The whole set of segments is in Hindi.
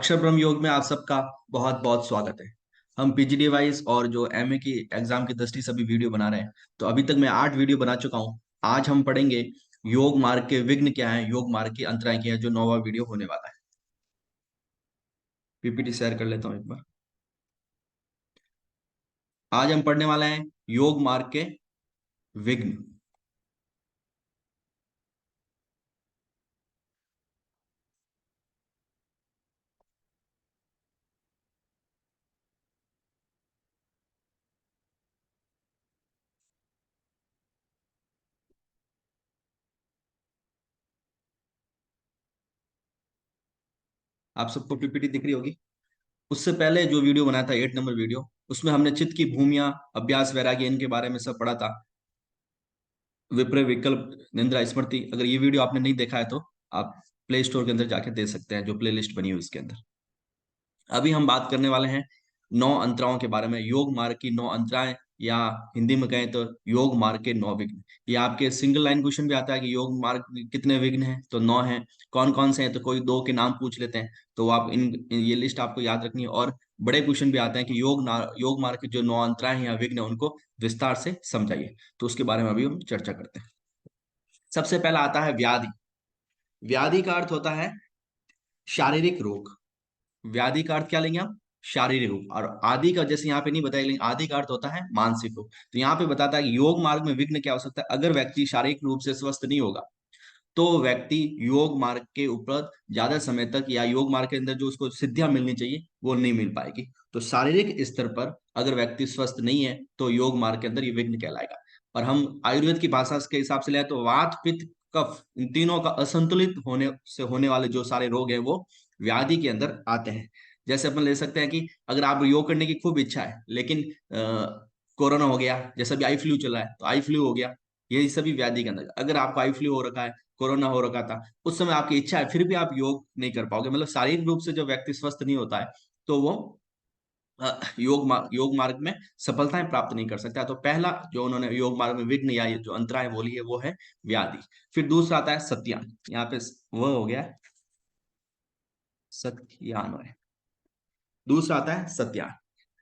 अक्षर ब्रह्म योग में आप सबका बहुत बहुत स्वागत है। हम पीजीडी वाइज और जो एमए की एग्जाम की दृष्टि से अभी वीडियो बना रहे हैं। तो अभी तक मैं 8 वीडियो बना चुका हूँ। आज हम पढ़ेंगे योग मार्ग के विघ्न क्या है, योग मार्ग की अंतराय क्या है, जो 9वां वीडियो होने वाला है। पीपीटी शेयर कर लेता हूँ एक बार। आज हम पढ़ने वाले हैं योग मार्ग के विघ्न। आप सबको पीपीटी दिख रही होगी। उससे पहले जो वीडियो बनाया था 8 नंबर वीडियो, उसमें हमने चित्त की भूमिया, अभ्यास, वैराग्य, इनके बारे में सब पढ़ा था। विपर्य, विकल्प, निंद्रा, स्मृति। अगर ये वीडियो आपने नहीं देखा है तो आप प्ले स्टोर के अंदर जाके दे सकते हैं, जो प्ले लिस्ट बनी हुई है उसके अंदर। अभी हम बात करने वाले हैं 9 अंतराओं के बारे में, योग मार्ग की 9 अंतराएं, या हिंदी में कहें तो योग मार्ग के 9 विघ्न। ये आपके सिंगल लाइन क्वेश्चन भी आता है कि योग मार्ग में कितने विघ्न हैं, तो 9 हैं। कौन कौन से हैं, तो कोई दो के नाम पूछ लेते हैं। तो आप ये लिस्ट आपको याद रखनी है। और बड़े क्वेश्चन भी आते हैं कि योग मार्ग के जो 9 अंतराएं हैं या विघ्न हैं, उनको विस्तार से समझाइए। तो उसके बारे में अभी हम चर्चा करते हैं। सबसे पहला आता है व्याधि। व्याधि का अर्थ होता है शारीरिक रोग। व्याधि का अर्थ क्या लेंगे आप? शारीरिक रोग। और आदि का जैसे यहाँ पे नहीं बताया, लेकिन आदि का अर्थ होता है मानसिक रोग। तो यहाँ पे बताता है कि योग मार्ग में विघ्न क्या हो सकता है। अगर व्यक्ति शारीरिक रूप से स्वस्थ नहीं होगा तो व्यक्ति योग मार्ग के ऊपर ज्यादा समय तक, या योग मार्ग के अंदर जो उसको सिद्धियां मिलनी चाहिए वो नहीं मिल पाएगी। तो शारीरिक स्तर पर अगर व्यक्ति स्वस्थ नहीं है तो योग मार्ग के अंदर ये विघ्न कहलाएगा। और हम आयुर्वेद की भाषा के हिसाब से ले तो वात, पित्त, कफ, इन तीनों का असंतुलित होने से होने वाले जो सारे रोग हैं वो व्याधि के अंदर आते हैं। जैसे अपन ले सकते हैं कि अगर आप योग करने की खूब इच्छा है, लेकिन कोरोना हो गया, जैसे अभी आई फ्लू चला है तो आई फ्लू हो गया। ये सभी व्याधि के अंदर, अगर आपको आई फ्लू हो रखा है, कोरोना हो रखा था, उस समय आपकी इच्छा है फिर भी आप योग नहीं कर पाओगे, मतलब शारीरिक रूप से जो व्यक्ति स्वस्थ नहीं होता है तो वो योग मार्ग में सफलताएं प्राप्त नहीं कर सकता। तो पहला जो उन्होंने योग मार्ग में विघ्न या ये जो अंतराय बोली है वो है व्याधि। फिर दूसरा आता है सत्यान। यहाँ पे वो हो गया सत्यान है। दूसरा आता है सत्यान,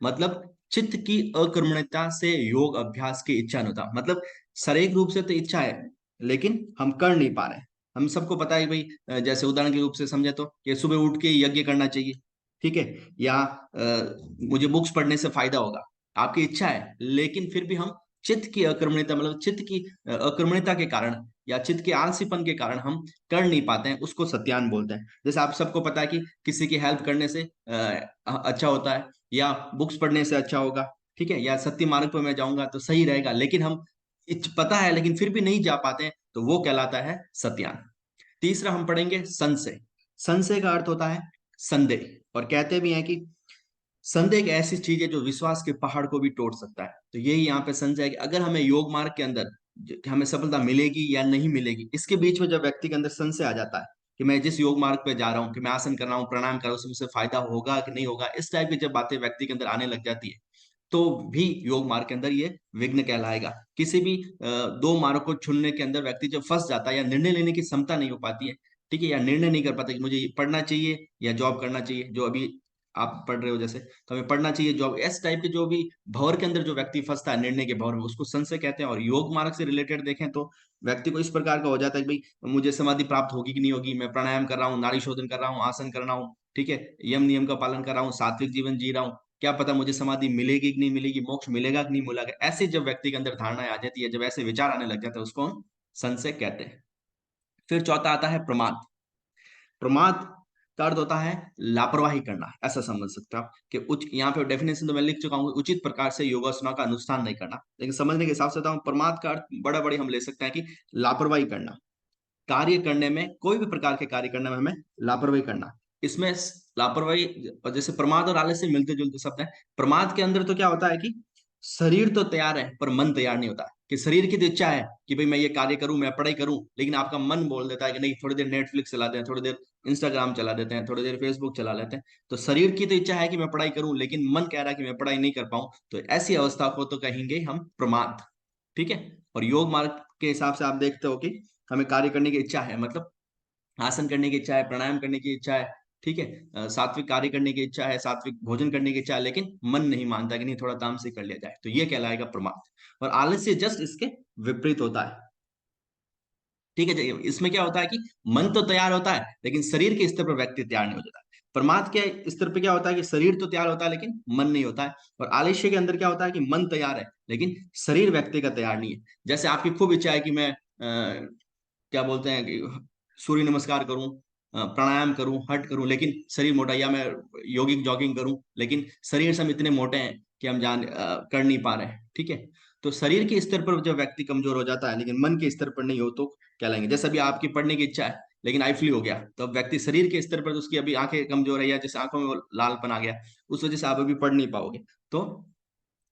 मतलब चित्त की अकर्मण्यता से योग अभ्यास की इच्छा नहीं होता। मतलब शारीरिक रूप से तो इच्छा है लेकिन हम कर नहीं पा रहे हैं। हम सबको पता है भाई, जैसे उदाहरण के रूप से समझे तो कि सुबह उठ के यज्ञ करना चाहिए, ठीक है, या मुझे बुक्स पढ़ने से फायदा होगा। आपकी इच्छा है लेकिन फिर भी हम चित्त की अकर्मण्यता, मतलब चित्त की अकर्मण्यता के कारण या चित्त के आलसीपन के कारण हम कर नहीं पाते हैं, उसको सत्यान बोलते हैं। जैसे आप सबको पता है कि किसी की हेल्प करने से अच्छा होता है, या बुक्स पढ़ने से अच्छा होगा, ठीक है, या सत्य मार्ग पर मैं जाऊंगा तो सही रहेगा, लेकिन हम पता है लेकिन फिर भी नहीं जा पाते हैं, तो वो कहलाता है सत्यान। तीसरा हम पढ़ेंगे संशय। संशय का अर्थ होता है संदेह। और कहते भी हैं कि संदेह एक ऐसी चीज है जो विश्वास के पहाड़ को भी तोड़ सकता है। तो यही यहाँ पे संशय है कि अगर हमें योग मार्ग के अंदर हमें सफलता मिलेगी या नहीं मिलेगी, इसके बीच में जब व्यक्ति के अंदर संशय आ जाता है कि मैं जिस योग मार्ग पे जा रहा हूँ, कि मैं आसन कर रहा हूँ, प्राणायाम कर रहा हूँ, उसमें से फायदा होगा कि नहीं होगा, इस टाइप की जब बातें व्यक्ति के अंदर आने लग जाती है तो भी योग मार्ग के अंदर ये विघ्न कहलाएगा। किसी भी दो मार्ग को चुनने के अंदर व्यक्ति जब फंस जाता है या निर्णय लेने की क्षमता नहीं हो पाती है, ठीक है, या निर्णय नहीं कर पाता कि मुझे पढ़ना चाहिए या जॉब करना चाहिए, जो अभी आप पढ़ रहे हो जैसे, तो हमें पढ़ना चाहिए जॉब, इस टाइप के जो भी भंवर के अंदर जो व्यक्ति फंसता है निर्णय के भंवर में, उसको संशय कहते हैं। और योग मार्ग से रिलेटेड देखें तो व्यक्ति को इस प्रकार का हो जाता है कि भाई मुझे समाधि प्राप्त होगी कि नहीं होगी, मैं प्राणायाम कर रहा हूँ, नाड़ी शोधन कर रहा हूँ, आसन कर रहा हूँ, ठीक है, यम नियम का पालन कर रहा हूँ, सात्विक जीवन जी रहा हूँ, क्या पता मुझे समाधि मिलेगी कि नहीं मिलेगी, मोक्ष मिलेगा कि नहीं मिलेगा। ऐसे जब व्यक्ति के अंदर धारणाएं आ जाती है, जब ऐसे विचार आने लग जाते हैं, उसको हम संशय कहते हैं। फिर चौथा आता है प्रमाद। प्रमाद का अर्थ होता है लापरवाही करना, ऐसा समझ सकते हो आप कि उच्च, यहाँ पे डेफिनेशन तो मैं लिख चुका हूँ, उचित प्रकार से योगासना का अनुष्ठान नहीं करना, लेकिन समझने के हिसाब से बताऊं, प्रमाद का अर्थ बड़ा बड़ी हम ले सकते हैं कि लापरवाही करना, कार्य करने में, कोई भी प्रकार के कार्य करने में हमें लापरवाही करना। इसमें लापरवाही, और जैसे प्रमाद और आलस्य से मिलते जुलते शब्द हैं। प्रमाद के अंदर तो क्या होता है कि शरीर तो तैयार है पर मन तैयार नहीं होता, कि शरीर की तो इच्छा है कि भाई मैं ये कार्य करूं, मैं पढ़ाई करूं, लेकिन आपका मन बोल देता है कि नहीं, थोड़ी देर नेटफ्लिक्स चलाते हैं, थोड़ी देर इंस्टाग्राम चला देते हैं, थोड़ी देर फेसबुक चला लेते हैं। तो शरीर की तो इच्छा है कि मैं पढ़ाई करूं, लेकिन मन कह रहा है कि मैं पढ़ाई नहीं कर पाऊं, तो ऐसी अवस्था को तो कहेंगे हम प्रमाद, ठीक है। और योग मार्ग के हिसाब से आप देखते हो कि हमें कार्य करने की इच्छा है, मतलब आसन करने की इच्छा है, प्राणायाम करने की इच्छा है, ठीक है, सात्विक कार्य करने की इच्छा है, सात्विक भोजन करने की इच्छा है, लेकिन मन नहीं मानता कि नहीं थोड़ा तामसिक से कर लिया जाए, तो ये कहलाएगा प्रमाद। और आलस्य जस्ट इसके विपरीत होता है। ठीक है जी, इसमें क्या होता है कि मन तो तैयार होता है लेकिन शरीर के स्तर पर व्यक्ति तैयार नहीं हो जाता। प्रमाद के स्तर पे क्या होता है कि शरीर तो तैयार होता है लेकिन मन नहीं होता है। और आलस्य के अंदर क्या होता है कि मन तैयार है लेकिन शरीर व्यक्ति का तैयार नहीं है। जैसे आपकी खूब इच्छा है कि मैं क्या बोलते हैं कि सूर्य नमस्कार करूं, प्राणायाम करूं, हठ करूं, लेकिन शरीर मोटा, या मैं योगिक जॉगिंग करूं, लेकिन शरीर से हम इतने मोटे हैं कि हम कर नहीं पा रहे हैं। ठीक है, तो शरीर के स्तर पर जब व्यक्ति कमजोर हो जाता है लेकिन मन के स्तर पर नहीं हो तो क्या लेंगे। जैसे अभी आपकी पढ़ने की इच्छा है लेकिन आई फ्लू हो गया, तो अब व्यक्ति शरीर के स्तर पर तो उसकी अभी आंखें कमजोर है या जैसे आंखों में वो लालपन आ गया, उस वजह से आप अभी पढ़ नहीं पाओगे। तो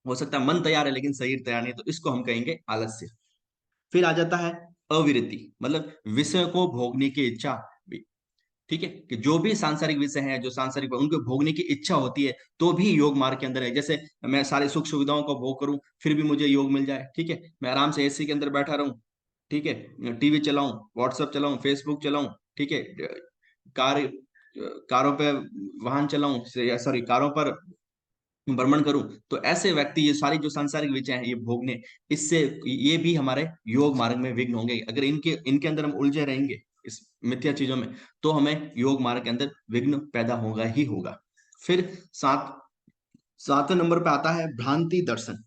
हो सकता है मन तैयार है लेकिन शरीर तैयार नहीं है, तो इसको हम कहेंगे आलस्य। फिर आ जाता है अविरति, मतलब विषय को भोगने की इच्छा भी। ठीक है, कि जो भी सांसारिक विषय हैं, जो सांसारिक उनको भोगने की इच्छा होती है तो भी योग मार्ग के अंदर है। जैसे मैं सारे सुख सुविधाओं को भोग करूं फिर भी मुझे योग मिल जाए, ठीक है, मैं आराम से एसी के अंदर बैठा रहूं, ठीक है, टीवी चलाऊं, व्हाट्सएप चलाऊं, फेसबुक चलाऊं, ठीक है, कार कारों पे वाहन चलाऊं, सॉरी कारों पर भ्रमण करूं, तो ऐसे व्यक्ति ये सारी जो सांसारिक विषय हैं ये भोगने, इससे ये भी हमारे योग मार्ग में विघ्न होंगे। अगर इनके इनके अंदर हम उलझे रहेंगे इस मिथ्या चीजों में, तो हमें योग मार्ग के अंदर विघ्न पैदा होगा ही होगा। फिर सात सातवें नंबर पे आता है भ्रांति दर्शन।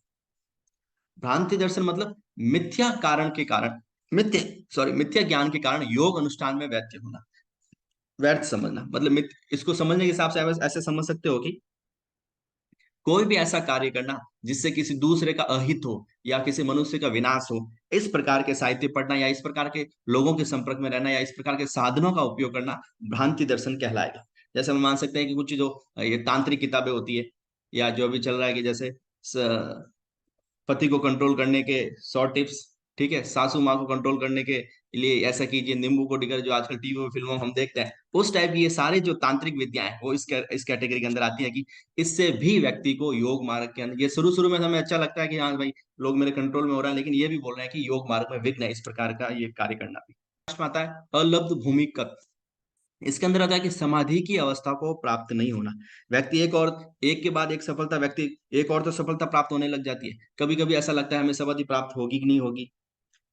भ्रांति दर्शन मतलब मिथ्या कारण के कारण, मिथ्या मिथ्या ज्ञान के कारण योग अनुष्ठान में व्यर्थ होना, व्यर्थ समझना। मतलब इसको समझने के हिसाब से ऐसे समझ सकते हो कि कोई भी ऐसा कार्य करना जिससे किसी दूसरे का अहित हो या किसी मनुष्य का विनाश हो, इस प्रकार के साहित्य पढ़ना या इस प्रकार के लोगों के संपर्क में रहना या इस प्रकार के साधनों का उपयोग करना भ्रांति दर्शन कहलाएगा। जैसे हम मान सकते हैं कि कुछ जो ये तांत्रिक किताबें होती है या जो अभी चल रहा है कि जैसे पति को कंट्रोल करने के 100 टिप्स, ठीक है, सासू माँ को कंट्रोल करने के लिए ऐसा कीजिए, नींबू को डिगर, जो आजकल टीवी में फिल्मों में हम देखते हैं, उस टाइप की ये सारे जो तांत्रिक विद्याएं हैं वो इस कैटेगरी के अंदर आती है कि इससे भी व्यक्ति को योग मार्ग के अंदर, ये शुरू शुरू में हमें अच्छा लगता है कि हाँ भाई लोग मेरे कंट्रोल में हो रहा है, लेकिन ये भी बोल रहे हैं कि योग मार्ग में विघ्न है इस प्रकार का ये कार्य करना भी। लास्ट में आता है अलब्ध भूमिकत। इसके अंदर आता है कि समाधि की अवस्था को प्राप्त नहीं होना। व्यक्ति एक के बाद एक सफलता, व्यक्ति एक और तो सफलता प्राप्त होने लग जाती है, कभी कभी ऐसा लगता है हमें समाधि प्राप्त होगी कि नहीं होगी,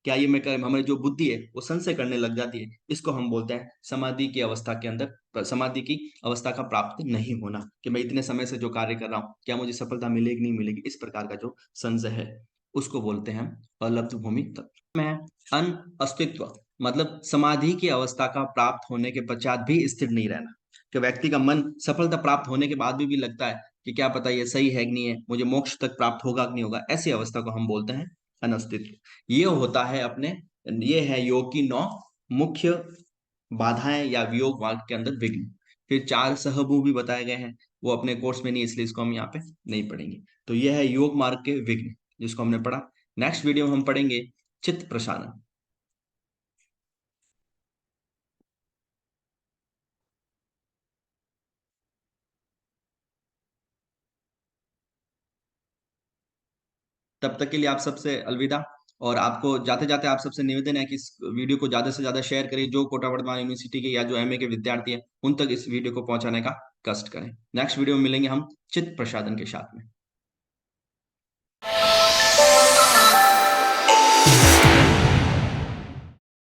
क्या ये मैं कर, हमारी जो बुद्धि है वो संशय करने लग जाती है। इसको हम बोलते हैं समाधि की अवस्था के अंदर, समाधि की अवस्था का प्राप्त नहीं होना, कि मैं इतने समय से जो कार्य कर रहा हूँ क्या मुझे सफलता मिलेगी नहीं मिलेगी, इस प्रकार का जो संशय है उसको बोलते हैं अलब्ध भूमि तत्व में। अन अस्तित्व मतलब समाधि की अवस्था का प्राप्त होने के पश्चात भी स्थिर नहीं रहना, कि व्यक्ति का मन सफलता प्राप्त होने के बाद भी लगता है कि क्या पता ये सही है कि नहीं है, मुझे मोक्ष तक प्राप्त होगा कि नहीं होगा, ऐसी अवस्था को हम बोलते हैं अनस्तित्व। ये होता है अपने, ये है योग की 9 मुख्य बाधाएं या योग मार्ग के अंदर विघ्न। फिर 4 सहभू भी बताए गए हैं, वो अपने कोर्स में नहीं, इसलिए इसको हम यहाँ पे नहीं पढ़ेंगे। तो यह है योग मार्ग के विघ्न जिसको हमने पढ़ा। नेक्स्ट वीडियो में हम पढ़ेंगे चित्त प्रसारण। तब तक के लिए आप सबसे अलविदा। और आपको जाते जाते आप सबसे निवेदन है कि इस वीडियो को ज्यादा से ज्यादा शेयर करें, जो कोटा वर्धमान यूनिवर्सिटी के या जो एमए के विद्यार्थी हैं उन तक इस वीडियो को पहुंचाने का कष्ट करें। नेक्स्ट वीडियो में मिलेंगे हम चित्त प्रसादन के साथ में।